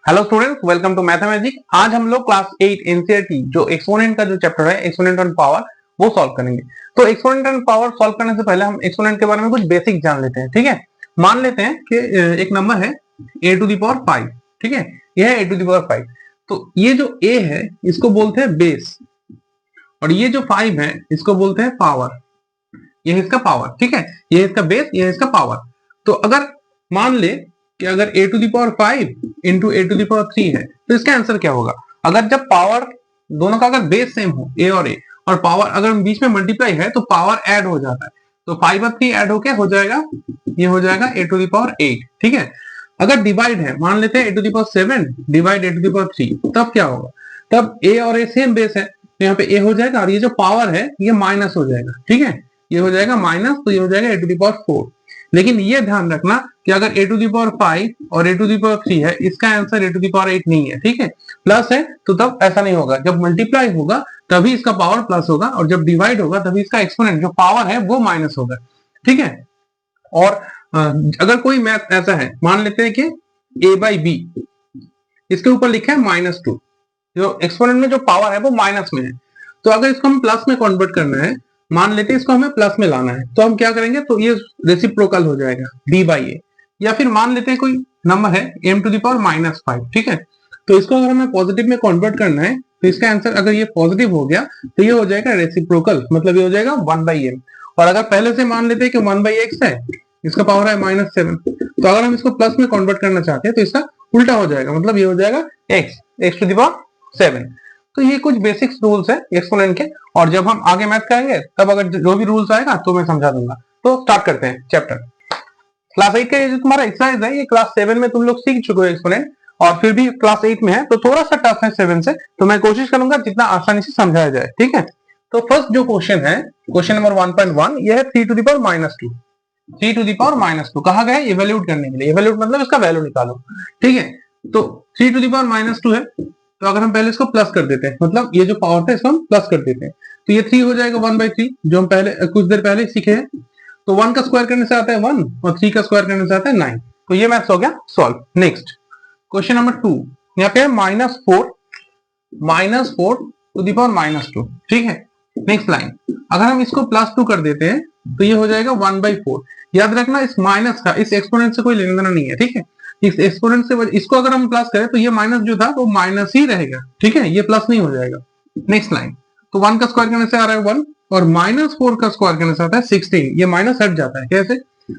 Hello students, welcome to mathematics. आज हम लोग क्लास 8 एनसीईआरटी जो एक्सपोनेंट का जो चैप्टर है एक्सपोनेंट एंड पावर वो सॉल्व करेंगे। तो एक्सपोनेंट एंड पावर सॉल्व करने से पहले हम एक्सपोनेंट के बारे में कुछ बेसिक जान लेते हैं। ठीक है, मान लेते हैं कि एक नंबर है a टू द पावर 5। ठीक है, यह है a टू द पावर 5। तो ये जो a है इसको बोलते हैं बेस, और ये जो 5 है इसको बोलते हैं पावर। ये है इसका पावर। ठीक है, ये है इसका बेस, ये है इसका पावर। तो अगर मान ले कि अगर a to the power 5 into a to the power 3 है तो इसका आंसर क्या होगा? अगर जब पावर दोनों का अगर बेस सेम हो a और पावर अगर बीच में मल्टीप्लाई है तो पावर ऐड हो जाता है। तो 5 और 3 ऐड होके हो जाएगा, ये हो जाएगा a टू द पावर 8। ठीक है, अगर डिवाइड है, मान लेते हैं a to the power 7 divide a to the power 3, तब क्या होगा? तब a और a सेम बेस है तो यहाँ पे a हो जाएगा और ये जो पावर है ये माइनस हो जाएगा। ठीक है, ये हो जाएगा माइनस, तो ये हो जाएगा a टू द पावर 4। लेकिन ये ध्यान रखना कि अगर a टू द पावर 5 और a टू द पावर 3 है, इसका answer a to the power 8 नहीं है। ठीक है, प्लस है तो तब ऐसा नहीं होगा। जब मल्टीप्लाई होगा तभी इसका पावर प्लस होगा, और जब डिवाइड होगा तभी इसका एक्सपोनेंट जो पावर है वो माइनस होगा। ठीक है, और अगर कोई मैथ ऐसा है, मान लेते हैं कि a बाई बी, इसके ऊपर लिखा है -2, जो एक्सपोनेंट में जो पावर है वो माइनस में है। तो अगर इसको हम प्लस में कन्वर्ट करना है, मान लेते हैं इसको हमें प्लस में लाना है, तो हम क्या करेंगे? तो ये रेसिप्रोकल हो जाएगा b बाई ए। या फिर मान लेते हैं कोई नंबर है m टू द पावर -5। ठीक है, तो इसको अगर हमें पॉजिटिव में कन्वर्ट करना है तो इसका आंसर अगर ये पॉजिटिव हो गया तो ये हो जाएगा रेसिप्रोकल, मतलब ये हो जाएगा 1/m। और अगर पहले से मान लेते हैं कि 1/x है, इसका पावर है -7, तो अगर हम इसको प्लस में कन्वर्ट करना चाहते हैं तो इसका उल्टा हो जाएगा, मतलब ये हो जाएगा x टू द पावर 7। तो ये कुछ बेसिक्स रूल्स है एक्सपोनेंट के, और जब हम आगे मैथ करेंगे तब अगर जो भी रूल्स आएगा तो मैं समझा दूंगा। तो स्टार्ट करते हैं चैप्टर। क्लास 8 का ये जो तुम्हारा एक्सरसाइज है ये क्लास 7 में तुम लोग सीख चुके हो एक्सपोनेंट, और फिर भी क्लास 8 में है तो थोड़ा सा टफ है 7 से, तो मैं कोशिश करूंगा जितना आसानी से समझाया जाए। ठीक है, तो फर्स्ट जो क्वेश्चन है, क्वेश्चन नंबर 1.1, ये है 3 to the power -2। 3 to the power -2 कहा गया है इवेल्यूट करने के लिए। इवेल्यूट मतलब इसका वैल्यू निकालो। ठीक है, तो 3 टू द पावर -2 है, तो अगर हम पहले इसको प्लस कर देते हैं, मतलब ये जो पावर था इसको हम प्लस कर देते हैं, तो ये 3 हो जाएगा 1/3, जो हम पहले कुछ देर पहले सीखे हैं। तो 1 का स्क्वायर करने से आता है 1 और 3 का स्क्वायर करने से आता है 9। तो ये मैथ्स हो गया सॉल्व। नेक्स्ट क्वेश्चन नंबर 2, यहाँ पे है -4 टू द पावर -2। ठीक है, नेक्स्ट लाइन, अगर हम इसको +2 कर देते हैं तो ये हो जाएगा 1/4। याद रखना इस माइनस का इस एक्सपोनेंट से कोई लेना देना नहीं है। ठीक है, इस एक्सपोनेंट से इसको अगर हम प्लस करें तो ये माइनस जो था वो माइनस ही रहेगा। ठीक है, ये प्लस नहीं हो जाएगा। नेक्स्ट लाइन, तो 1 का स्क्वायर करने से आ रहा है 1, और -4 का स्क्वायर करने से आता है 16। ये माइनस हट जाता है। कैसे?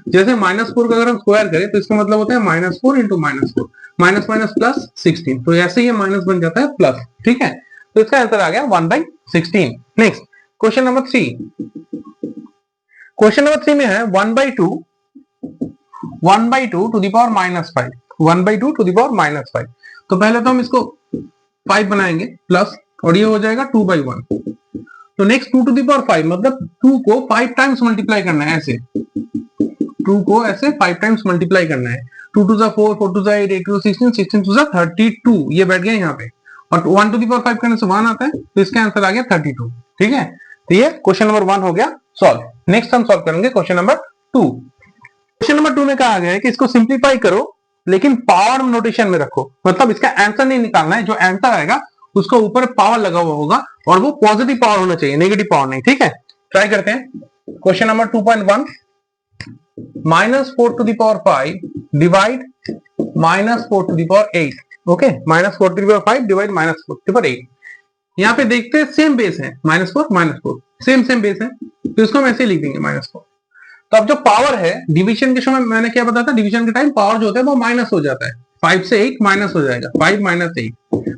जैसे -4 का अगर हम स्क्वायर करें तो इसका मतलब होता है -4 इंटू -4, माइनस माइनस प्लस 16। तो ऐसे ही माइनस बन जाता है प्लस। ठीक है, तो इसका आंसर आ गया 1/16। Next question number 3, question number 3 में है 1/2 to the power -5। 1/2 to the power -5। तो पहले तो हम इसको 5 बनाएंगे प्लस, और ये हो जाएगा 2/1। तो नेक्स्ट 2 टू द पावर 5, मतलब 2 को 5 टाइम्स मल्टीप्लाई करना है। ऐसे 2 को ऐसे 5 टाइम्स मल्टीप्लाई करना है। 2 टू 4, 4 टू 8, 8 टू 16, 16 टू 32। ये बैठ गया यहाँ पे, और 1 टू द पावर 5 करने से 1 आता है, तो इसका आंसर आ गया 32। ठीक है, तो ये क्वेश्चन नंबर 1 हो गया सॉल्व। नेक्स्ट हम सॉल्व करेंगे क्वेश्चन नंबर 2। क्वेश्चन नंबर 2 में कहा गया है कि इसको सिंप्लीफाई करो लेकिन पावर नोटेशन में रखो, मतलब इसका आंसर नहीं निकालना है, जो आंसर आएगा उसको ऊपर पावर लगा हुआ होगा, और वो पॉजिटिव पावर होना चाहिए, नेगेटिव पावर नहीं। ठीक है, ट्राई करते हैं। Question number 2.1, -4 to the power 5 divide -4 to the power 8। Okay, -4 to the power 5 divide -4 to the power 8। यहाँ पे देखते हैं सेम बेस है, -4 सेम बेस है, तो इसको हम ऐसे लिख देंगे -4। तो अब जो पावर है डिवीजन के समय मैंने क्या बताया था, डिवीजन के टाइम पावर जो होता है वो माइनस हो जाता है। 5 से 8 माइनस हो जाएगा, 5 - 8,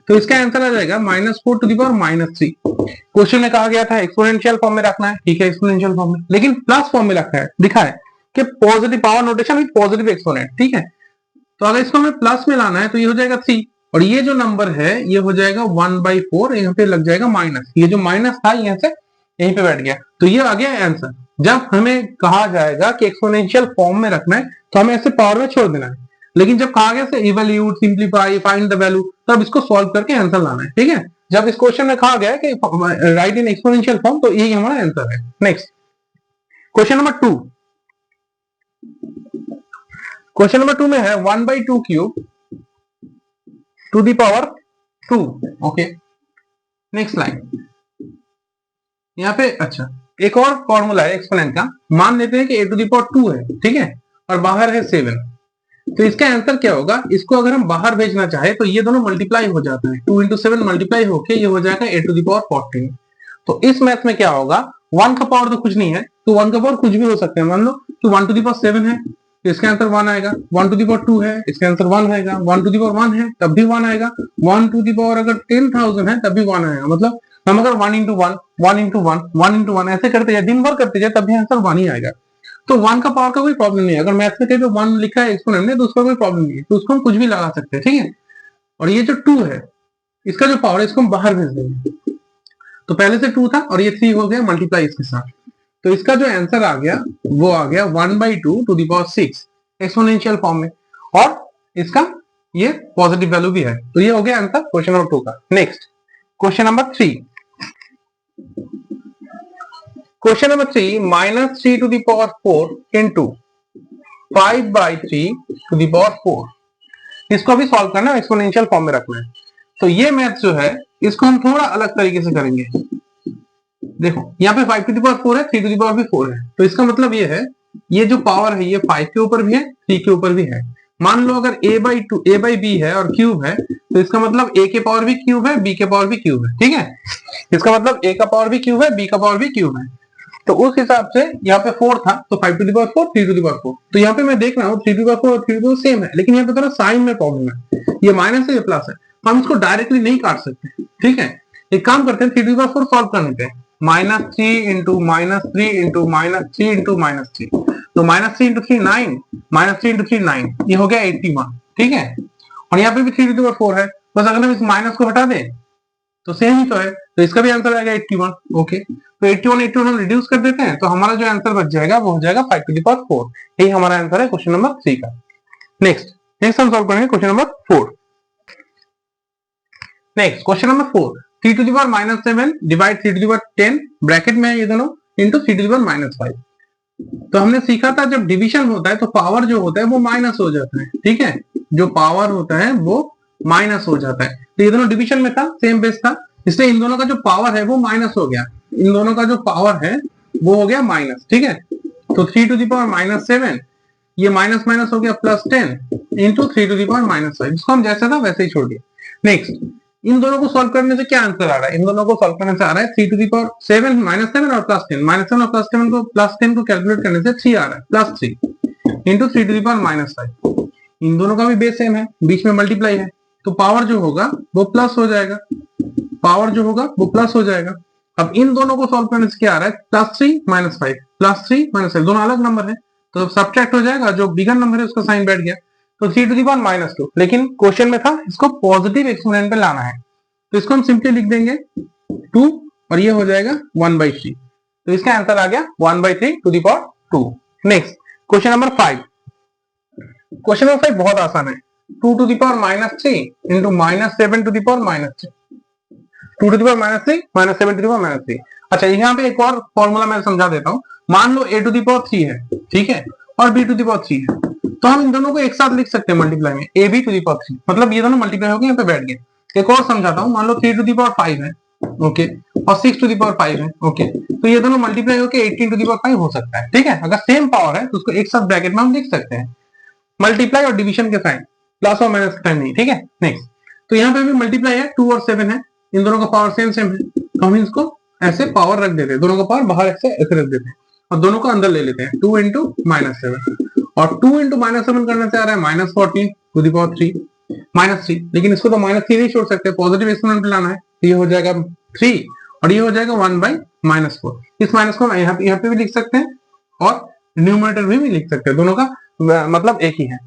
तो इसका आंसर आ जाएगा -4 टू द पावर -3। क्वेश्चन में कहा गया था एक्सपोनेंशियल फॉर्म में रखना है। ठीक है, एक्सपोनेंशियल फॉर्म में, लेकिन प्लस फॉर्म में रखा है, दिखा है कि positive power notation with positive exponent. ठीक है, तो अगर इसको हमें प्लस में लाना है तो ये हो जाएगा 3, और ये जो नंबर है ये हो जाएगा 1/4, यहाँ पे लग जाएगा माइनस, ये जो माइनस था यहाँ से यहीं पे बैठ गया, तो ये आ गया आंसर। जब हमें कहा जाएगा कि एक्सपोनेंशियल फॉर्म में रखना है तो हमें ऐसे पावर में छोड़ देना है, लेकिन जब कहा गया evaluate, simplify, find the value, तब इसको सॉल्व करके आंसर लाना है। ठीक है, जब इस क्वेश्चन में कहा गया है कि राइट इन एक्सपोनेंशियल फॉर्म, तो यही हमारा आंसर है। Next question number 2, question number 2 में है 1/2 cube two the power 2। Okay, next line यहाँ पे। अच्छा, एक और फॉर्मूला है एक्सपोनेंट का। मान लेते हैं कि a टू द पावर 2 है, ठीक है, और बाहर है 7, तो इसका आंसर क्या होगा? इसको अगर हम बाहर भेजना चाहे तो ये दोनों मल्टीप्लाई हो जाता है, 2 इंटू 7 मल्टीप्लाई होके ये हो जाएगा a टू द पावर 14। तो इस मैथ में क्या होगा? 1 का पावर तो कुछ नहीं है, तो 1 का पावर कुछ भी हो सकते हैं। मान लो कि 1 टू द पावर 7 है तो इसका आंसर 1 आएगा, 1 टू द पावर 2 है इसका आंसर 1 आएगा, 1 टू द पावर 1 है तब भी 1 आएगा, 1 टू द पावर अगर 10,000 है तब भी 1 आएगा। मतलब हम अगर 1 इंटू 1 1 इंटू 1 1 इंटू 1 ऐसे करते जाए, दिन भर करते जाए, तब भी आंसर 1 ही आएगा। तो 1 का पावर का कोई प्रॉब्लम नहीं है। अगर मैथ में कहीं पे 1 लिखा है एक्सपोनेंट में तो उसका कोई प्रॉब्लम नहीं है, तो उसको हम कुछ भी लगा सकते हैं, ठीक है। और ये जो 2 है इसका जो पावर है इसको हम बाहर भेज देंगे। तो पहले से 2 था और ये 3 हो गया मल्टीप्लाई इसके साथ, तो इसका जो आंसर आ गया वो आ गया 1/2 to the power 6 exponential form में, और इसका ये पॉजिटिव वैल्यू भी है। तो ये हो गया आंसर क्वेश्चन नंबर 2 का। Next question number 3। Question number 3, -3 to the power 4 into 5/3 to the power 4। इसको अभी सॉल्व करना है, एक्सपोनेंशियल फॉर्म में रखना है। तो ये मैथ जो है इसको हम थोड़ा अलग तरीके से करेंगे। देखो यहाँ पे 5 टू द पावर 4 है, 3 टू द पावर भी 4 है, तो इसका मतलब ये है ये जो पावर है ये 5 के ऊपर भी है 3 के ऊपर भी है। मान लो अगर a बाई बी है और क्यूब है, तो इसका मतलब a के पावर भी क्यूब है, b के पावर भी क्यूब है, ठीक है। इसका मतलब a का पावर भी क्यूब है, b का पावर भी क्यूब है। तो उस हिसाब से यहाँ पे 4 था तो 5 to the power 4 3 to the power 4। तो यहाँ पे मैं देख रहा हूँ 3 टू द पावर 4 और 3 टू द पावर सेम है, लेकिन यहाँ पे थोड़ा साइन में प्रॉब्लम है, ये माइनस है ये प्लस है, हम इसको डायरेक्टली नहीं काट सकते, ठीक है। एक काम करते हैं 3 टू द पावर 4 सॉल्व करने पे, -3 इंटू -3 इंटू -3 इंटू -3, तो -3 इंटू 3 9, -3 इंटू 3 9, ये हो गया 81, ठीक है। और यहाँ पे भी 3 टू द पावर 4 है, बस अगर हम इस माइनस को हटा दें तो सेम ही तो है, तो इसका भी आंसर आएगा 81। ओके, तो 81 हम रिड्यूस कर देते हैं, तो हमारा जो आंसर बच जाएगा वो हो जाएगा 5 टू द पावर 4। यही हमारा आंसर है क्वेश्चन नंबर 3 का। नेक्स्ट हम सॉल्व करेंगे question number 4। Next question number 4, 3 to the power -7 divide 3 to the power 10 bracket में है ये दोनों इंटू 3 टू द पावर -5। तो हमने सीखा था जब डिवीजन होता है तो पावर जो होता है वो माइनस हो जाता है, ठीक है, जो पावर होता है वो माइनस हो जाता है। तो ये दोनों डिवीजन में था, सेम बेस था, इसलिए इन दोनों का जो पावर है वो माइनस हो गया, इन दोनों का जो पावर है वो हो गया माइनस, ठीक है। तो 3 टू द पावर -7 ये माइनस माइनस हो गया +10 इंटू 3 टू द पावर -5, इसको हम जैसा था वैसे ही छोड़ दिया। नेक्स्ट इन दोनों को सॉल्व करने से क्या आंसर आ रहा है? इन दोनों को सॉल्व करने से आ रहा है 3 टू द पावर 7 -7 और +10, -7 और +7 को +10 को कैलकुलेट करने से 3 आ रहा है, +3 इंटू 3 टू द पावर -5। इन दोनों का भी बेस सेम है, बीच में मल्टीप्लाई है, तो पावर जो होगा वो प्लस हो जाएगा, पावर जो होगा वो प्लस हो जाएगा। अब इन दोनों को सॉल्व करने से क्या आ रहा है? +3 -5 +3 -5, दोनों अलग नंबर है तो सब्ट्रैक्ट हो जाएगा, जो बिगर नंबर है उसका साइन बैठ गया, तो 3 टू द पावर -2। लेकिन क्वेश्चन में था इसको पॉजिटिव एक्सपोनेंट पे लाना है, तो इसको हम सिंपली लिख देंगे 2 और ये हो जाएगा 1/3, तो इसका आंसर आ गया 1/3 to the power 2। Next question number 5। Question number 5 बहुत आसान है, 2 to the power -3 into -7 to the power -3, 2 to the power -3 -7 to the power -3। अच्छा, यहाँ पे एक और फॉर्मूला मैं समझा देता हूँ। मान लो a टू द पावर 3 है, ठीक है, और b टू द पावर 3 है, तो हम इन दोनों को एक साथ लिख सकते हैं मल्टीप्लाई में, ab टू द पावर 3, मतलब ये दोनों मल्टीप्लाई हो गए, यहाँ पे बैठ गए। एक और समझाता हूँ, मान लो 3 टू द पावर 5 है, ओके, और 6 टू द पावर 5 है, ओके, तो ये दोनों मल्टीप्लाई होकर 18 टू द पावर 5 हो सकता है, ठीक है। अगर सेम पावर है तो उसको एक साथ ब्रैकेट में हम लिख सकते हैं, मल्टीप्लाई और डिवीजन के साइन, प्लस और माइनस के साइन नहीं, ठीक है। नेक्स्ट, तो यहाँ पे भी मल्टीप्लाई है, 2 और 7 है, इन दोनों का पावर सेम सेम है, तो हम इसको ऐसे पावर रख देते हैं, दोनों का पावर बाहर ऐसे रख देते हैं और दोनों को अंदर ले लेते हैं, 2 इंटू -7, और 2 इंटू -7 करने से आ रहा है -14 टू द पावर 3 -3, लेकिन इसको तो -3 नहीं छोड़ सकते, पॉजिटिव एक्सपोनेंट लाना है, तो ये हो जाएगा 3 और ये हो जाएगा 1/-4। इस माइनस को यहाँ पे भी लिख सकते हैं और न्यूमरेटर भी लिख सकते हैं, दोनों का मतलब एक ही है।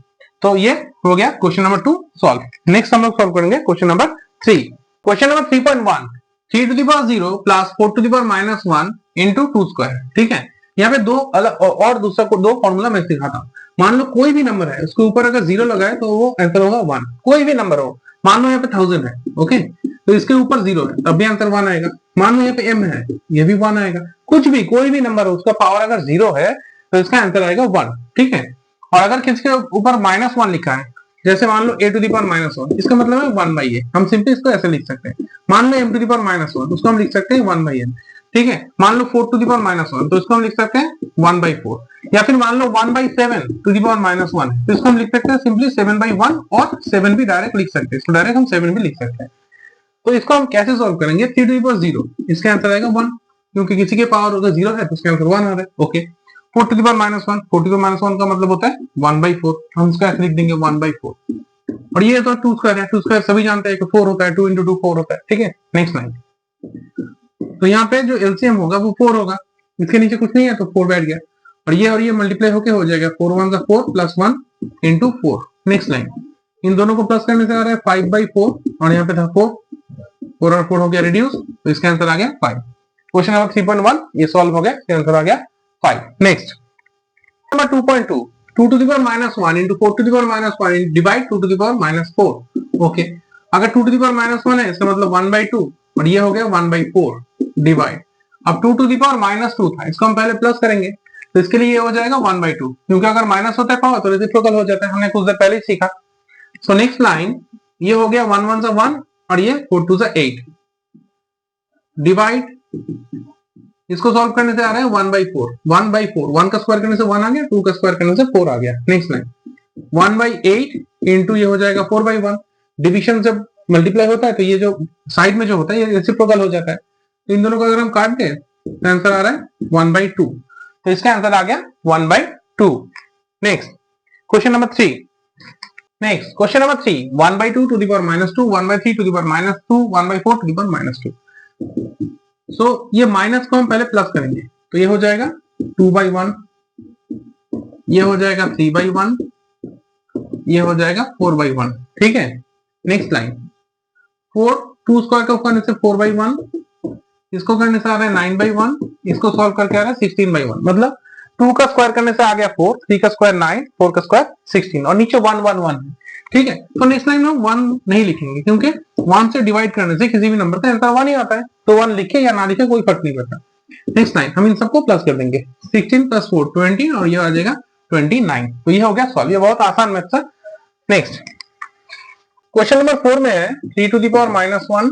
तो ये हो गया क्वेश्चन नंबर 2 सॉल्व। नेक्स्ट हम लोग सॉल्व करेंगे question number 3। Question number 3.1, 3 to the power 0 plus 4 to the power -1 into 2 square, ठीक है। यहाँ पे दो अलग और दूसरा को दो फॉर्मूला मैं सिखाता हूँ। मान लो कोई भी नंबर है, उसके ऊपर अगर 0 लगाए तो वो आंसर होगा 1, कोई भी नंबर हो, मान लो यहाँ पे 1000 है, ओके, तो इसके ऊपर 0 है तब भी आंसर 1 आएगा। मान लो यहाँ पे m है, ये भी 1 आएगा, कुछ भी कोई भी नंबर हो उसका पावर अगर 0 है तो इसका आंसर आएगा 1, ठीक है। और अगर किसके ऊपर -1 लिखा है जैसे मान लो a टू दी पावर -1, इसका मतलब है 1/a, हम सिंपली इसको ऐसे लिख सकते हैं। मान लो m टू दी पावर -1, उसको हम लिख सकते हैं 1/n, ठीक है। मान लो 4 टू दी पावर -1, तो इसको हम लिख सकते हैं 1/4, या फिर मान लो 1/7 टू दी पावर -1, तो इसको हम लिख सकते हैं सिंपली 7/1, और 7 भी डायरेक्ट लिख सकते हैं, इसको डायरेक्ट हम 7 भी लिख सकते हैं। तो इसको हम कैसे सॉल्व करेंगे? 3 टू दी पावर 0, इसका आंसर आएगा 1, क्योंकि किसी के पावर अगर 0 है तो उसका आंसर 1 आ रहा है। Okay, 4 to the power -1, 4 to the power -1 का मतलब होता है 1/4, हम इसका ऐसे लिख देंगे 1/4। और ये तो 2 स्क्वायर है, 2 स्क्वायर सभी जानते हैं कि 4 होता है, 2 into 2 4 होता है, ठीक है। नेक्स्ट लाइन, तो यहाँ पे जो एलसीएम होगा वो 4 होगा, इसके नीचे कुछ नहीं है तो 4 बैठ गया, और ये मल्टीप्लाई होके हो जाएगा 4 1 का 4 प्लस 1 into 4। नेक्स्ट लाइन, इन दोनों को प्लस करने से आ रहा है 5/4, और यहाँ पे था 4 और 4 हो गया रिड्यूस, तो इसका आंसर आ गया 5। क्वेश्चन नंबर 3.1 ये सॉल्व हो गया, इसका आंसर आ गया 5। Next number 2.2, 2 to the power -1 into 4 to the power -1 divide 2 to the power -4। Okay, अगर 2 टू द पावर -1 है इसका मतलब 1/2, और ये हो गया 1/4 डिवाइड। अब 2 टू द पावर -2 था, इसको हम पहले प्लस करेंगे, तो इसके लिए ये हो जाएगा 1/2, क्योंकि अगर माइनस होता है पावर तो रेसिप्रोकल हो जाता है, हमने कुछ देर पहले ही सीखा। सो नेक्स्ट लाइन, ये हो गया 1 1 1, और ये 4 2 8 डिवाइड, इसको सॉल्व करने से आ रहा है 1/4, 1/4, 1 का स्क्वायर करने से 1 आ गया, 2 का स्क्वायर करने से 4 आ गया। नेक्स्ट लाइन, 1/8 इंटू ये हो जाएगा 4/1, डिविजन जब मल्टीप्लाई होता है तो ये जो साइड में जो होता है ये रेसिप्रोकल हो जाता है, तो इन दोनों को अगर हम काट दें तो आंसर आ रहा है 1/2, तो इसका आंसर आ गया 1/2। Next question number 3, next question number 3, 1/2 to the power -2, 1/3 to the power -2, 1/4 to the power -2। So ये माइनस को हम पहले प्लस करेंगे, तो ये हो जाएगा 2/1, ये हो जाएगा 3/1, ये हो जाएगा 4/1, ठीक है। नेक्स्ट लाइन, 4 2 स्क्वायर का करने से 4/1, इसको करने से आ रहा है 9/1, इसको सॉल्व करके आ रहा है 16/1, मतलब 2 का स्क्वायर करने से आ गया 4, 3 का स्क्वायर 9, 4 का स्क्वायर 16, और नीचे 1 1 1 है, ठीक है। तो नेक्स्ट लाइन में 1 नहीं लिखेंगे, क्योंकि 1 से डिवाइड करने से किसी भी नंबर का आंसर 1 ही आता है, तो 1 लिखे या ना लिखे कोई फर्क नहीं पड़ता। नेक्स्ट लाइन, हम इन सबको प्लस कर देंगे, 16 + 4 20, और ये आ जाएगा 29, तो ये हो गया सॉल्व। ये बहुत आसान मैथ्स है। नेक्स्ट क्वेश्चन नंबर 4 में है 3 to the power -1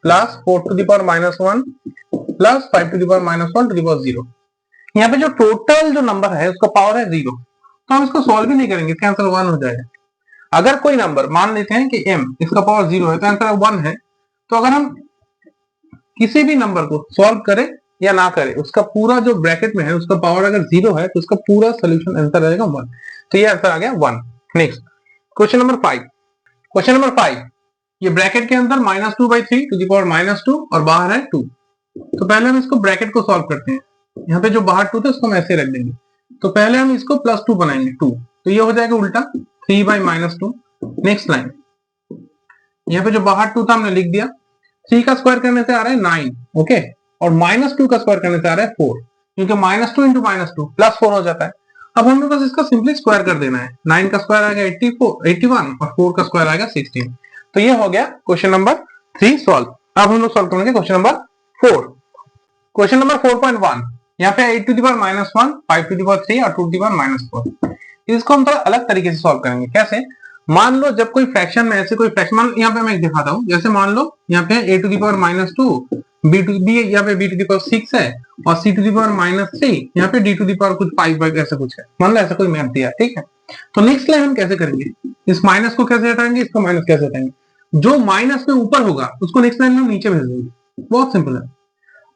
plus 4 to the power -1 plus 5 to the power -1 to the power 0। यहाँ पे जो टोटल जो नंबर है उसका पावर है 0, तो हम इसको सॉल्व भी नहीं करेंगे, इसका आंसर 1 हो जाएगा। अगर कोई नंबर मान लेते हैं कि m, इसका पावर 0 है तो आंसर 1 है, तो अगर हम किसी भी नंबर को सॉल्व करें या ना करें, उसका पूरा जो ब्रैकेट में है उसका पावर अगर 0 है तो उसका पूरा सोल्यूशन आंसर रहेगा 1, तो ये आंसर आ गया 1। Next question number 5, question number 5, ये ब्रैकेट के अंदर -2/3 टू द पावर -2 और बाहर है 2, तो पहले हम इसको ब्रैकेट को सॉल्व करते हैं। यहाँ पे जो बाहर 2 था उसको हम ऐसे रख देंगे, तो पहले हम इसको +2 बनाएंगे 2, तो ये हो जाएगा उल्टा 3/-2। नेक्स्ट लाइन, यहाँ पे जो बाहर 2 था हमने लिख दिया, 3 का स्क्वायर करने से आ रहा है 9, ओके, और -2 का स्क्वायर करने से आ रहा है 4, क्योंकि -2 × -2 +4 हो जाता है। अब हमें बस इसका सिंपली स्क्वायर कर देना है, 9 का स्क्वायर आएगा 81 और 4 का स्क्वायर आएगा 16, तो ये हो गया क्वेश्चन नंबर 3 सॉल्व। अब हम लोग सॉल्व करेंगे क्वेश्चन नंबर 4। क्वेश्चन नंबर 4.1, यहाँ पे 8 to the power -1, 5 to the power 3 और 2 टू द पावर -4। इसको हम थोड़ा अलग तरीके से सॉल्व करेंगे। कैसे? मान लो जब कोई फ्रैक्शन में ऐसे कोई फ्रैक्शन, मान यहाँ पे मैं एक दिखाता हूँ, जैसे मान लो यहाँ पे a टू द पावर -2, यहाँ पे b टू द पावर 6 है, और c टू द पावर -3, यहाँ पे d टू द पावर कुछ 5 ऐसा कुछ है, मान लो ऐसा कोई मैथ दिया, ठीक है। तो नेक्स्ट लाइन हम कैसे करेंगे, इस माइनस को कैसे हटाएंगे, इसको माइनस कैसे हटाएंगे, जो माइनस में ऊपर होगा उसको नेक्स्ट लाइन में नीचे भेज देंगे, बहुत सिंपल है,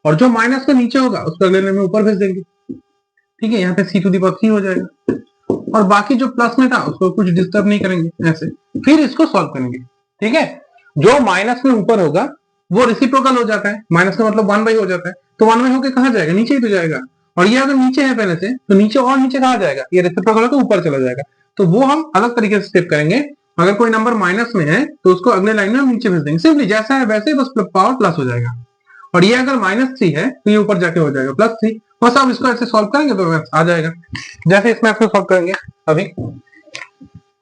और जो माइनस में नीचे होगा उसको अगले लाइन में ऊपर भेज देंगे, ठीक है। यहाँ पे c टू द पावर 3 हो जाएगा, और बाकी जो प्लस में था उसको कुछ डिस्टर्ब नहीं करेंगे, ऐसे फिर इसको सॉल्व करेंगे, ठीक है। जो माइनस में ऊपर होगा वो रेसिप्रोकल हो जाता है, माइनस का मतलब 1/, हो जाता है, तो 1/, होके कहाँ जाएगा, नीचे ही तो जाएगा, और ये अगर नीचे है पहले से तो नीचे, और नीचे कहाँ जाएगा, ये रेसिप्रोकल होकर ऊपर चला जाएगा, तो वो हम अलग तरीके से स्टेप करेंगे। अगर कोई नंबर माइनस में है तो उसको अगले लाइन में हम नीचे भेज देंगे, सिंपली जैसा है वैसे, बस पावर प्लस हो जाएगा, और ये अगर -3 है तो ये ऊपर जाके हो जाएगा +3, बस आप इसको ऐसे सॉल्व करेंगे तो आ जाएगा। जैसे इस मैथ को सॉल्व करेंगे, अभी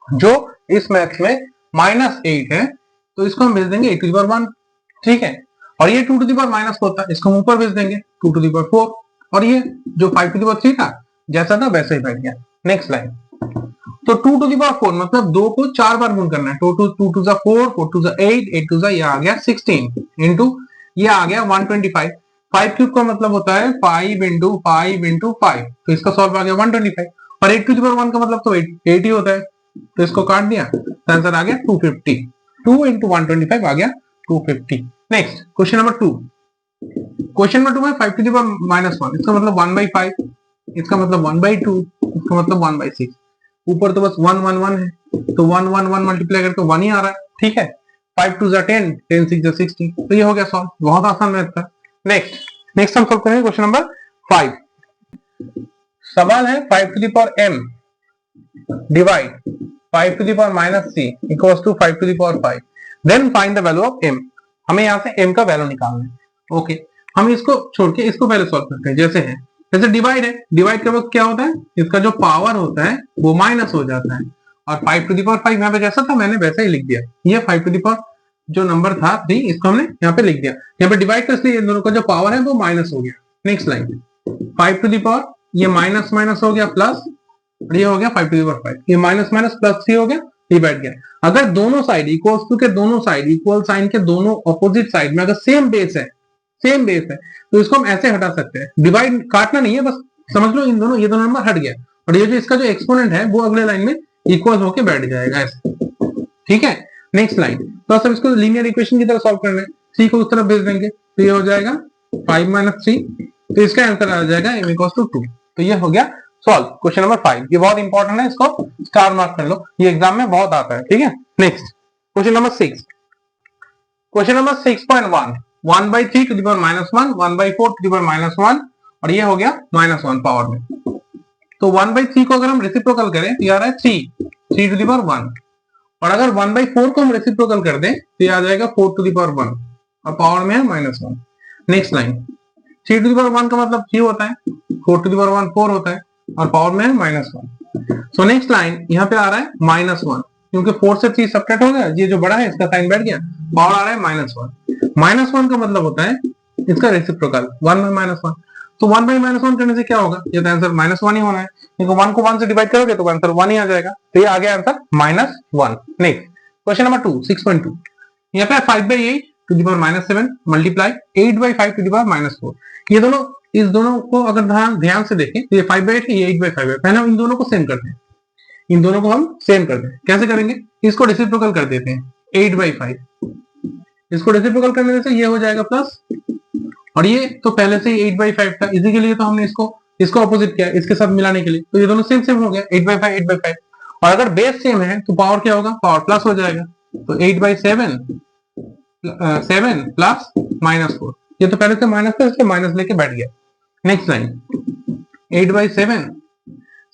जो इस मैथ में -8 है तो इसको हम भेज देंगे 8 टू द पावर 1, ठीक है, और ये 2 टू द पावर माइनस होता है, इसको हम ऊपर भेज देंगे 2 टू द पावर 4, और ये जो 5 टू द पावर 3 था जैसा था वैसा ही बैठ गया। नेक्स्ट लाइन, तो 2 टू द पावर 4 मतलब 2 को 4 बार गुण करना है। 2 टू जा 4, 4 टू जा 8, 8 टू जा ये आ गया 16 इंटू ये आ गया 125। 5 क्यूब का मतलब होता है 5 इंटू 5 इंटू 5, तो इसका सॉल्व आ गया 125। और 8 टू द पावर 1 का मतलब तो 8 ही होता है, तो इसको काट दिया तो आंसर आ गया 250। 2 इंटू 125 आ गया 250। Next question number 2। Question number 2 में 5 टू द पावर -1, इसका मतलब 1/5, इसका मतलब 1/2, इसका मतलब 1/6। ऊपर तो बस 1 1 1 है, तो 1 1 1 मल्टीप्लाई करके 1 ही आ रहा है, ठीक है। 5 टू 10, 10 6 60, तो ये हो गया सॉल्व। बहुत आसान मैथ था। नेक्स्ट हम सॉल्व करेंगे क्वेश्चन नंबर 5। सवाल है 5 to the power m divide 5 to the power -c equals to 5 to the power 5, then find the value of m। हमें यहाँ से m का वैल्यू निकालना है। ओके, हम इसको छोड़ के इसको पहले सॉल्व करते हैं। जैसे है, जैसे डिवाइड है, डिवाइड के वक्त क्या होता है, इसका जो पावर होता है वो माइनस हो जाता है, और 5 टू द पावर 5 यहाँ पे जैसा था मैंने वैसा ही लिख दिया। ये 5 टू द पावर जो नंबर था 3, इसको हमने यहाँ पे लिख दिया। यहाँ पे डिवाइड कर इसलिए इन दोनों का जो पावर है वो माइनस हो गया। Next line 5 to the power, ये माइनस माइनस हो गया प्लस, और ये हो गया 5 टू द पावर 5, ये माइनस माइनस प्लस 3 हो गया, ये बैठ गया। अगर दोनों साइड इक्वल्स टू के दोनों साइड इक्वल साइन के दोनों ऑपोजिट साइड में अगर सेम बेस है तो इसको हम ऐसे हटा सकते हैं। डिवाइड काटना नहीं है, बस समझ लो इन दोनों, ये दोनों नंबर हट गया, और ये जो इसका जो एक्सपोनेंट है वो अगले लाइन में इक्वल होके बैठ जाएगा ऐसे, ठीक है। नेक्स्ट लाइन, तो सब इसको लीनियर इक्वेशन की तरह सॉल्व करना है। सी को उस तरफ भेज देंगे तो ये हो जाएगा 5 - 3, तो इसका आंसर आ जाएगा m = 2। तो ये हो गया सॉल्व क्वेश्चन नंबर 5। ये बहुत इंपॉर्टेंट है, इसको स्टार मार्क कर लो, ये एग्जाम में बहुत आता है, ठीक है। Next question number 6। Question number 6.1, 1/3 to the power -1, 1/4 to the power -1, और ये हो गया -1 पावर में। तो 1/3 को अगर हम रेसिप्रोकल करें तो ये आ रहा है 3 टू द पावर 1, और अगर 1/4 को हम रेसिप्रोकल कर दें तो ये आ जाएगा 4 टू द पावर 1, और पावर में है -1। Next line, 3 to the power 1 का मतलब 3 होता है, 4 टू द पावर 1 4 होता है, और पावर में है -1। सो नेक्स्ट लाइन यहाँ पे आ रहा है -1, क्योंकि 4 से 3 सब्ट्रैक्ट हो गया, ये जो बड़ा है इसका साइन बैठ गया, पावर आ रहा है -1। -1 का मतलब होता है इसका रेसिप्रोकल 1/-1, तो 1/-1 करने से क्या होगा, ये तो आंसर -1 ही होना है, क्योंकि 1 को 1 से डिवाइड करोगे तो आंसर 1 ही आ जाएगा, तो ये आ गया आंसर -1। Next question number 2, 6.2। यहाँ पे 5/8 to the power -7 multiply 8/5 to the power -4। ये दोनों, इस दोनों को अगर ध्यान से देखें तो ये 5/8 है, ये 8/5 है। पहले हम इन दोनों को सेम करते हैं, इन दोनों को हम सेम करते हैं। कैसे करेंगे, इसको रेसिप्रोकल कर देते हैं 8/5, इसको रेसिप्रोकल करने से ये हो जाएगा प्लस, और ये तो पहले से ही 8/5 था, इसी के लिए तो हमने इसको अपोजिट किया इसके साथ मिलाने के लिए, तो ये दोनों सेम सेम हो गया 8/5 8/5। और अगर बेस सेम है तो पावर क्या होगा, पावर प्लस हो जाएगा, तो 8/7 7 प्लस -4, ये तो पहले से माइनस था इसलिए माइनस लेके बैठ गया। नेक्स्ट लाइन 8/7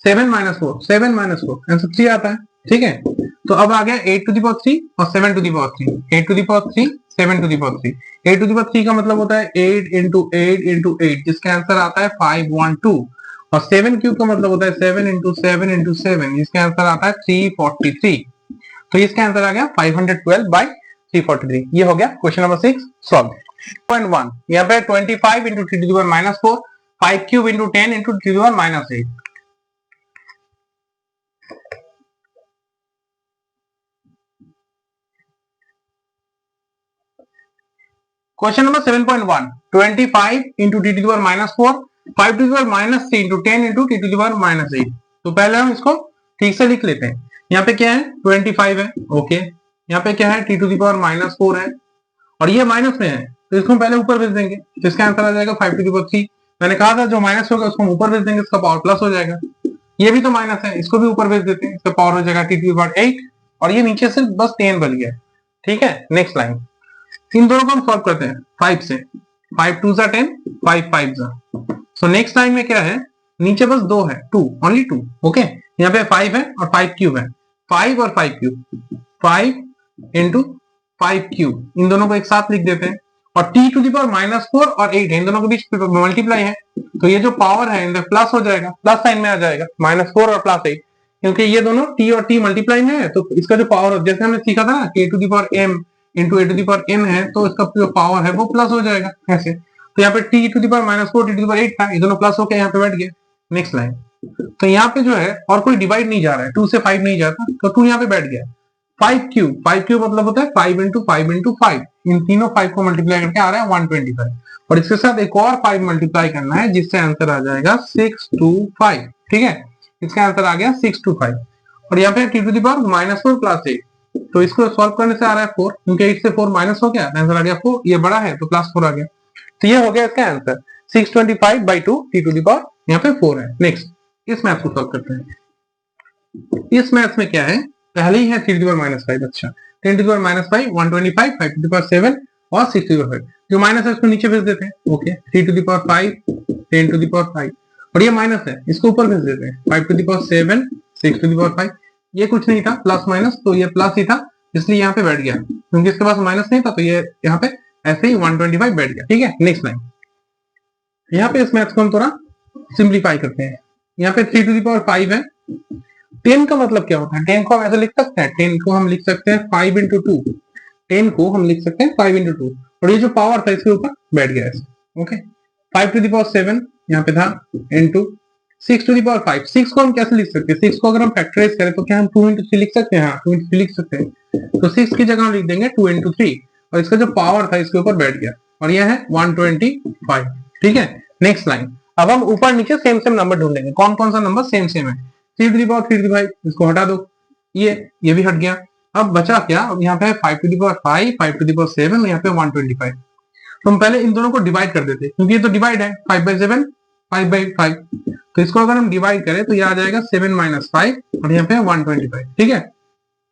7 -4 7 -4 आंसर 3 आता है, ठीक है। तो अब आ गया 8 टू द पावर 3 और 7 to the power 3, 8 to the power 3 7 to the power 3। 8 to the power 3 का मतलब होता है 8 इंटू 8 इंटू 8, जिसका आंसर आता है 512, और 7 क्यूब का मतलब होता है 7 इंटू 7 इंटू 7, जिसका आंसर आता है 343। तो इसका आंसर आ गया 512/343। ये हो गया क्वेश्चन नंबर 6 सॉल्व। 1 यहाँ पे 25 into 3 to the power -4, 5 cube into 10 into 3 to the power -8। Question number 7.1, 25 into T to the power -4, 5 to the power -3 into 10 into T to the power -8। तो पहले हम इसको ठीक से लिख लेते हैं। यहाँ पे क्या है 25 है, ओके। यहाँ पे क्या है टी टू द पावर -4 है, और ये माइनस में है, तो इसको पहले ऊपर भेज देंगे, जिसका आंसर आ जाएगा 5 टू द पावर 3। मैंने कहा था जो माइनस होगा उसको ऊपर भेज देंगे, इसका पावर प्लस हो जाएगा। ये भी तो माइनस है, इसको भी ऊपर भेज देते हैं, इसका पावर हो जाएगा टी टू द पावर 8, और ये नीचे से बस 10 बन गया, ठीक है। नेक्स्ट लाइन, इन दोनों को हम सॉल्व करते हैं 5 से, 5 2 जा 10, 5 5 जा। सो नेक्स्ट लाइन में क्या है, नीचे बस 2 है, 2 ओनली 2, ओके। यहाँ पे 5 है और 5 क्यूब है, 5 और 5 क्यूब, 5 इंटू 5 क्यूब, इन दोनों को एक साथ लिख देते हैं। और t टू द पावर -4 और 8 इन दोनों के बीच मल्टीप्लाई है, तो ये जो पावर है इनका प्लस हो जाएगा, प्लस साइन में आ जाएगा, -4 और +8, क्योंकि ये दोनों t और t मल्टीप्लाई में है, तो इसका जो पावर जैसे हमने सीखा था ना k to the power m into a to the power m है, तो इसका जो पावर है वो प्लस हो जाएगा ऐसे। तो यहाँ पे t to the power -4 t to the power 8 था, ये दोनों प्लस होकर यहाँ पे बैठ गया। नेक्स्ट लाइन तो यहाँ पे जो है और कोई डिवाइड नहीं जा रहा है, 2 से 5 नहीं जाता, तो 2 यहाँ पे बैठ गया। 5 क्यूब मतलब होता है 5 इंटू 5 इंटू 5, इन तीनों 5 को मल्टीप्लाई करके आ रहा है 125, और इसके साथ एक और 5 मल्टीप्लाई करना है जिससे आंसर आ जाएगा 625। ठीक है, इसका आंसर आ गया 625। और यहाँ पे T to the power -4 plus 8, तो इसको सॉल्व करने से आ रहा है 4, क्योंकि 8 से 4 माइनस हो गया, आंसर आ गया 4, ये बड़ा है तो +4 आ गया। तो ये हो गया इसका answer 625/2 T to the power यहाँ पे 4 है। नेक्स्ट इस मैथ को सॉल्व करते हैं। इस मैथ में क्या है, पहले ही है 3 टू दी पावर -5, अच्छा 10 to the power -5, 125, 5 to the power 7 और 6 टू दी पावर 5, जो माइनस है उसको नीचे भेज देते हैं। Okay, 3 to the power 5, 10 to the power 5, और ये माइनस है इसको ऊपर भेज देते हैं, 5 to the power 7, 6 to the power 5, ये कुछ नहीं था प्लस माइनस, तो ये प्लस ही था इसलिए यहाँ पे बैठ गया, क्योंकि इसके पास माइनस नहीं था तो ये यहाँ पे ऐसे ही 125 बैठ गया। ठीक है, नेक्स्ट लाइन, यहाँ पे इस मैथ को हम थोड़ा सिंप्लीफाई करते हैं। यहाँ पे 3 टू दी पावर 5 है, 10 का मतलब क्या होता है, 10 को हम ऐसे लिख सकते हैं, 10 को हम लिख सकते हैं 5 इंटू 2, 10 को हम लिख सकते हैं 5 इंटू 2, और ये जो पावर था इसके ऊपर बैठ गया ऐसे। ओके, 5 टू दी पावर 7 यहाँ पे था इंटू 6 टू दी पावर 5, 6 को हम कैसे लिख सकते हैं, 6 को अगर हम फैक्टराइज करें तो क्या हम 2 इंटू 3 लिख सकते हैं, हाँ 2 इंटू 3 लिख सकते हैं, तो 6 की जगह हम लिख देंगे 2 इंटू 3, और इसका जो पावर था इसके ऊपर बैठ गया, और यह है 125। ठीक है, नेक्स्ट लाइन, अब हम ऊपर नीचे सेम सेम नंबर ढूंढेंगे, कौन कौन सा नंबर सेम सेम है। 3 to the power 3 to the 5 इसको हटा दो, ये भी हट गया, अब बचा क्या, अब यहाँ पे 5 to the power 5, 5 to the power 7, यहाँ पे 125, तो हम पहले इन दोनों को डिवाइड कर देते, क्योंकि ये तो डिवाइड है, 5/7 5/5, तो इसको अगर हम डिवाइड करें तो ये आ जाएगा 7 - 5, और यहाँ पे 125। ठीक है,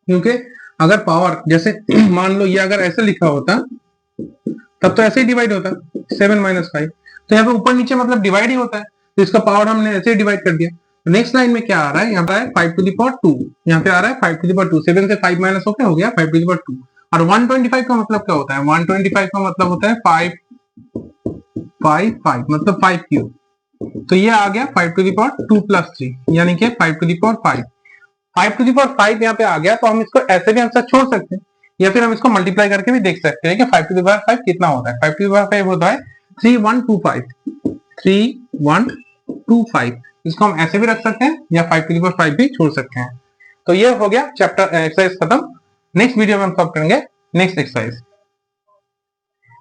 क्योंकि अगर पावर जैसे मान लो ये अगर ऐसे लिखा होता तब तो ऐसे ही डिवाइड होता, 7 - 5, तो यहाँ पे ऊपर नीचे मतलब डिवाइड ही होता है, तो इसका पावर हमने ऐसे ही डिवाइड कर दिया। नेक्स्ट लाइन में क्या आ रहा है, यहाँ पे 5 टू दी पावर 2, यहाँ पे आ रहा है 5 टू दी पावर 2, 7 से 5 माइनस हो गया 5 टू दी पावर 2, और 125 का मतलब क्या होता है, 125 का मतलब होता है 5 5 5 मतलब 5 क्यूब, तो ये आ गया 5 टू दी पावर 2 + 3, यानी कि 5 to the power 5, 5 to the power 5 यहाँ पे आ गया, तो हम इसको ऐसे भी आंसर छोड़ सकते हैं, या फिर हम इसको मल्टीप्लाई करके भी देख सकते हैं कि 5 टू दी पावर 5 कितना होता है। 5 टू दी पावर 5 होता है 3125, 3125, इसको हम ऐसे भी रख सकते हैं या 5 टू दी पावर 5 भी छोड़ सकते हैं। तो ये हो गया चैप्टर एक्सरसाइज खत्म। नेक्स्ट वीडियो में हम सॉल्व करेंगे नेक्स्ट एक्सरसाइज।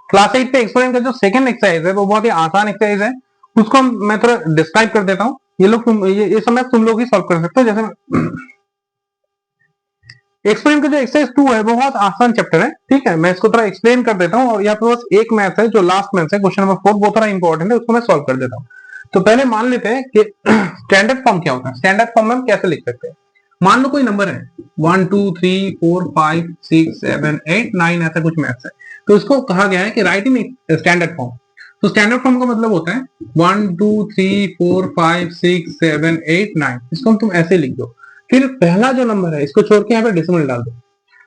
क्लास 8 पे एक्सपोनेंट का जो सेकंड एक्सरसाइज है वो बहुत ही आसान एक्सरसाइज है, उसको मैं थोड़ा डिस्क्राइब कर देता हूँ, ये समय तुम लोग ही सॉल्व कर सकते हो। जैसे एक्सपोनेंट का जो एक्सरसाइज 2 है वो बहुत आसान चैप्टर है, ठीक है, मैं इसको थोड़ा एक्सप्लेन कर देता हूँ, और यहाँ पे बस एक मैथ है जो लास्ट मैथ है, क्वेश्चन नंबर 4, वो थोड़ा इंपॉर्टेंट है, उसको मैं सॉल्व कर देता हूँ। तो पहले मान लेते हैं कि स्टैंडर्ड फॉर्म क्या होता है। स्टैंडर्ड फॉर्म में हम कैसे लिख सकते हैं, मान लो कोई नंबर है 1 2 3 4 5 6 7 8 9, ऐसा कुछ मैथ्स है, तो इसको कहा गया है कि राइट इन स्टैंडर्ड फॉर्म। तो स्टैंडर्ड फॉर्म का मतलब होता है 1 2 3 4 5 6 7 8 9, इसको तुम ऐसे लिख दो, फिर पहला जो नंबर है इसको छोड़ के यहाँ पे डेसिमल डाल दो।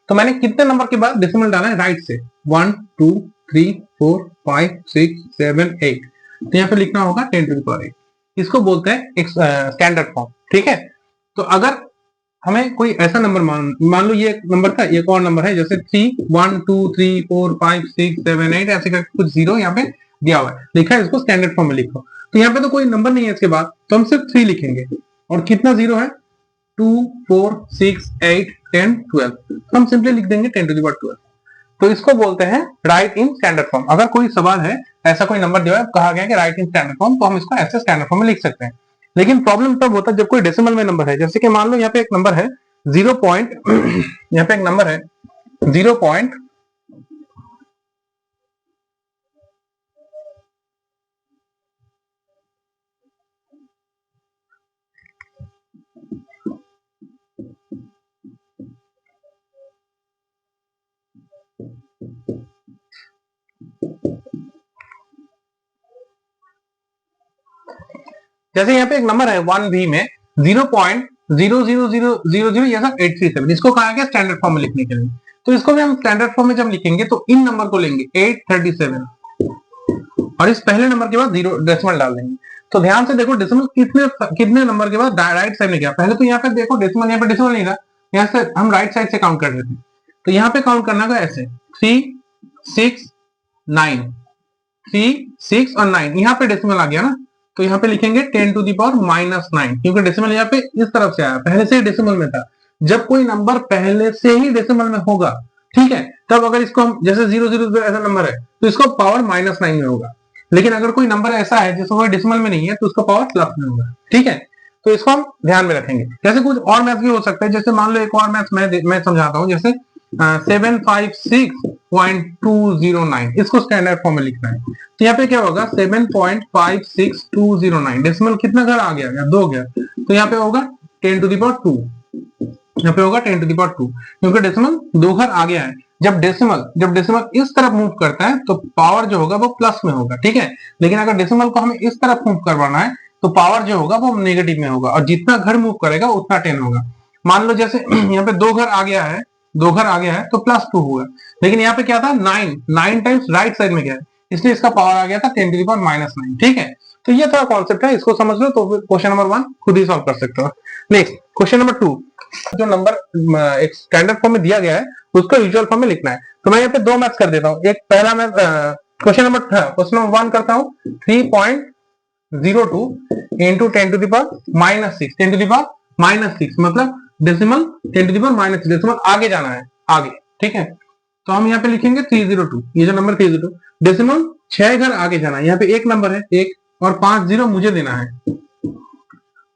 तो मैंने कितने नंबर के बाद डेसिमल डाला है, राइट से 1 2 3 4 5 6 7 8, तो यहाँ पे लिखना होगा 10 टू द पावर 8, इसको बोलते हैं स्टैंडर्ड फॉर्म। ठीक है, तो अगर हमें कोई ऐसा नंबर मान लो ये नंबर था, एक और नंबर है जैसे 3 1 2 3 4 5 6 7 8, ऐसे करके कुछ जीरो यहाँ पे दिया हुआ है, लिखा है, इसको स्टैंडर्ड फॉर्म में लिखो। तो यहाँ पे तो कोई नंबर नहीं है इसके बाद, तो हम सिर्फ 3 लिखेंगे, और कितना जीरो है 2 4 6 8 10 12, हम सिंपली लिख देंगे 10 टू द पावर 12। तो इसको बोलते हैं राइट इन स्टैंडर्ड फॉर्म। अगर कोई सवाल है, ऐसा कोई नंबर दिया है, कहा गया कि राइट इन स्टैंडर्ड फॉर्म, तो हम इसको ऐसे स्टैंडर्ड फॉर्म में लिख सकते हैं। लेकिन प्रॉब्लम तब होता है जब कोई डेसिमल में नंबर है, जैसे कि मान लो यहाँ पे एक नंबर है 0 पॉइंट यहाँ पे एक नंबर है 0 पॉइंट जैसे यहाँ पे एक नंबर है 1V में 0.00000837, इसको कहा गया स्टैंडर्ड फॉर्म में लिखने के लिए। तो इसको भी हम स्टैंडर्ड फॉर्म में जब लिखेंगे तो इन नंबर को लेंगे 837, और इस पहले नंबर के बाद जीरो डेसिमल डाल देंगे। तो ध्यान से देखो डेसिमल कितने नंबर के बाद राइट साइड में गया। पहले तो यहाँ पे देखो डेसिमल, यहाँ पे डेसिमल नहीं था, यहाँ से हम राइट साइड से काउंट कर रहे थे, तो यहाँ पे काउंट करना का ऐसे 3 6 9, 3 6 और 9, यहाँ पे डेसिमल आ गया ना, तो यहाँ पे लिखेंगे 10 टू दी पावर -9, क्योंकि डेसिमल यहाँ पे इस तरफ से आया, पहले से ही डेसिमल में था। जब कोई नंबर पहले से ही डेसिमल में होगा, ठीक है, तब अगर इसको हम जैसे 00 ऐसा नंबर है तो इसको पावर -9 में होगा। लेकिन अगर कोई नंबर ऐसा है जिसको कोई डेसिमल में नहीं है तो उसका पावर प्लस में होगा, ठीक है। तो इसको हम ध्यान में रखेंगे। जैसे कुछ और मैथ भी हो सकता है, जैसे मान लो एक और मैथ मैं समझाता हूँ, जैसे 756.209, इसको स्टैंडर्ड फॉर्म में लिखना है। तो यहाँ पे क्या होगा 7.56209, डेसिमल कितना घर आ गया, 2 गया, तो यहाँ पे होगा 10 टू द पावर 2, यहाँ पे होगा 10 टू द पावर 2, क्योंकि डेसिमल 2 घर आ गया है। जब डेसिमल इस तरफ मूव करता है तो पावर जो होगा वो प्लस में होगा, ठीक है। लेकिन अगर डेसिमल को हमें इस तरफ मूव करवाना है तो पावर जो होगा वो नेगेटिव में होगा, और जितना घर मूव करेगा उतना 10 होगा। मान लो जैसे यहाँ पे 2 घर आ गया है, 2 घर आ गया है तो +2 होगा। लेकिन यहाँ पे क्या था 9 टाइम्स राइट साइड में गया है, इसलिए इसका पावर आ गया था 10 टू द पावर -9, ठीक है। तो ये थोड़ा कॉन्सेप्ट है, इसको समझ लो तो क्वेश्चन नंबर 1 खुद ही सॉल्व कर सकते हो। नेक्स्ट क्वेश्चन नंबर 2, जो नंबर एक स्टैंडर्ड फॉर्म में दिया गया है उसको यूजुअल फॉर्म में लिखना है। तो मैं यहाँ पे 2 मैथ्स कर देता हूँ। एक पहला मैं क्वेश्चन नंबर 1 करता हूँ, 3.02 into 10 to the power -6, 10 to the power -6 मतलब decimal 10 to the power -6, decimal आगे जाना है, आगे, ठीक है। तो हम यहाँ पे लिखेंगे 302, ये जो नंबर 302, डेसिमल 6 घर आगे जाना है। यहाँ पे एक नंबर है, एक और 5 जीरो मुझे देना है,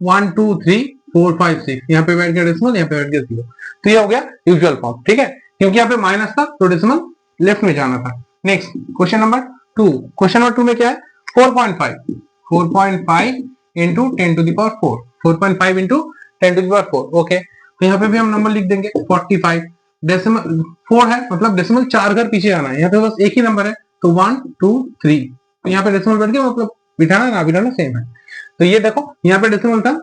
1 2 3 4 5 6, यहाँ पे बैठ गया डेसिमल, यहाँ पे बैठ गया 0। तो ये हो गया यूजुअल फॉर्म, ठीक है, क्योंकि यहाँ पे माइनस था तो डेसिमल लेफ्ट में जाना था। Next question number 2, question number 2 में क्या है 4.5 into 10 to the power 4, 4.5 into 10 to the power 4, okay. तो यहाँ पे भी हम नंबर लिख देंगे 45, डेसिमल 4 है मतलब डेसिमल 4 घर पीछे आना है, यहाँ पे बस एक ही नंबर है तो 1 2 3, तो यहाँ पे डेसिमल बैठ गया, मतलब बिठाना ना बिठाना सेम है। तो ये देखो यहाँ पे डेसिमल था,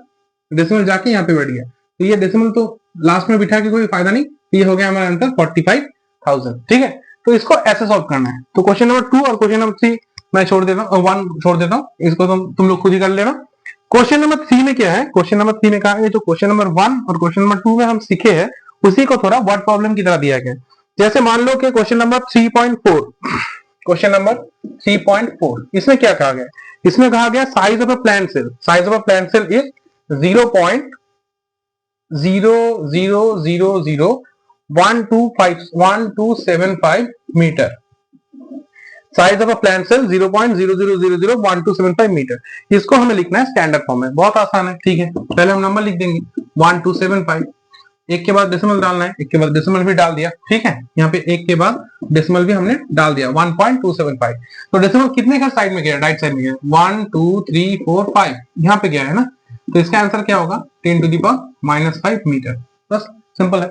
डेसिमल जाके यहाँ पे बैठ गया, तो ये डेसिमल तो लास्ट में बिठा के कोई फायदा नहीं, ये हो गया हमारा आंसर 45,000, ठीक है। तो इसको ऐसे सॉल्व करना है। तो क्वेश्चन नंबर 2 और क्वेश्चन नंबर 3 मैं छोड़ देता हूँ, 1 छोड़ देता हूँ, इसको तुम लोग खुद ही कर लेना। क्वेश्चन नंबर 3 में क्या है, क्वेश्चन नंबर 3 में कहा है जो क्वेश्चन नंबर 1 और क्वेश्चन नंबर 2 में हम सीखे हैं उसी को थोड़ा वर्ड प्रॉब्लम की तरह दिया गया है। जैसे मान लो कि क्वेश्चन नंबर 3.4, क्वेश्चन नंबर 3.4, इसमें क्या कहा गया, इसमें कहा गया size of a plant cell, size of a plant cell is 0.0001275 meter, size of a plant cell 0.0001275 meter. इसको हमें लिखना है स्टैंडर्ड फॉर्म में, बहुत आसान है, ठीक है। पहले हम नंबर लिख देंगे 1275, एक के बाद डेसिमल डालना है, एक के बाद डेसिमल भी डाल दिया, ठीक है। यहाँ पे एक के बाद डेसिमल भी हमने डाल दिया 1.275। तो डेसिमल कितने का साइड में गया, राइट साइड में गया, 1 2 3 4 5 यहाँ पे गया है ना, तो इसका आंसर क्या होगा 10 टू द पावर -5 मीटर, बस सिंपल है।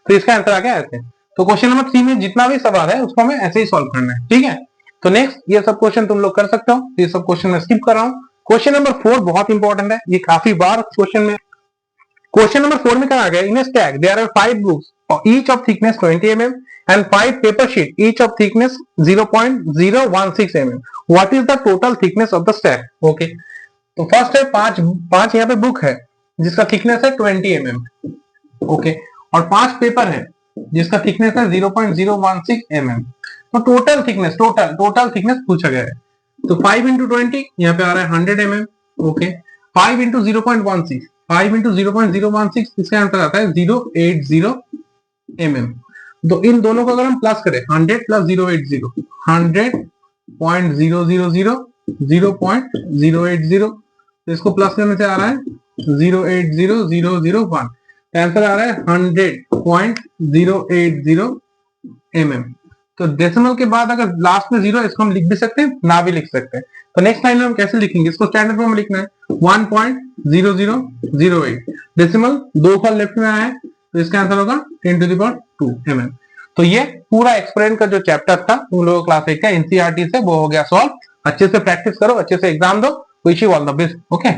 तो इसका आंसर आ गया ऐसे। तो क्वेश्चन नंबर 3 में जितना भी सवाल है उसको हमें ऐसे ही सॉल्व करना है, ठीक है। तो नेक्स्ट ये सब क्वेश्चन तुम लोग कर सकते हो, ये सब क्वेश्चन मैं स्किप कर रहा हूँ। क्वेश्चन नंबर 4 बहुत इंपॉर्टेंट है, ये काफी बार क्वेश्चन में, क्वेश्चन नंबर 4 में कहा गया in stack there are 5 books each of thickness 20 mm and 5 paper sheet each of thickness 0.016 mm, what is the total thickness of the stack, okay. तो फर्स्ट है 5 यहाँ पे बुक है जिसका थिकनेस है 20 mm, ओके, और 5 पेपर है जिसका थिकनेस है 0.016 mm। तो टोटल थिकनेस पूछा गया है। तो 5 इंटू 20 यहाँ पे आ रहा है 100 mm, ओके। 5 इंटू 0.16, 5 इंटू 0.016, इसका आंसर आता है 080 mm। तो इन दोनों को अगर हम प्लस करें 100 प्लस 080, 100.000 0.080, तो इसको प्लस करने से आ रहा है 0.00001, आंसर आ रहा है 100.080 mm। तो डेसिमल के बाद अगर लास्ट में 0 इसको हम लिख भी सकते हैं, ना भी लिख सकते हैं। तो नेक्स्ट लाइन में हम कैसे लिखेंगे, इसको स्टैंडर्ड फॉर्म में लिखना है 1.0008, डेसिमल 2 का लेफ्ट में आया है तो इसका आंसर होगा 10 टू द पावर 2 mm। तो ये पूरा एक्सपेरिमेंट का जो चैप्टर था तुम लोगों क्लास 1 का एनसीईआरटी से, वो हो गया सॉल्व। अच्छे से प्रैक्टिस करो, अच्छे से एग्जाम दो, wish you all the best, okay.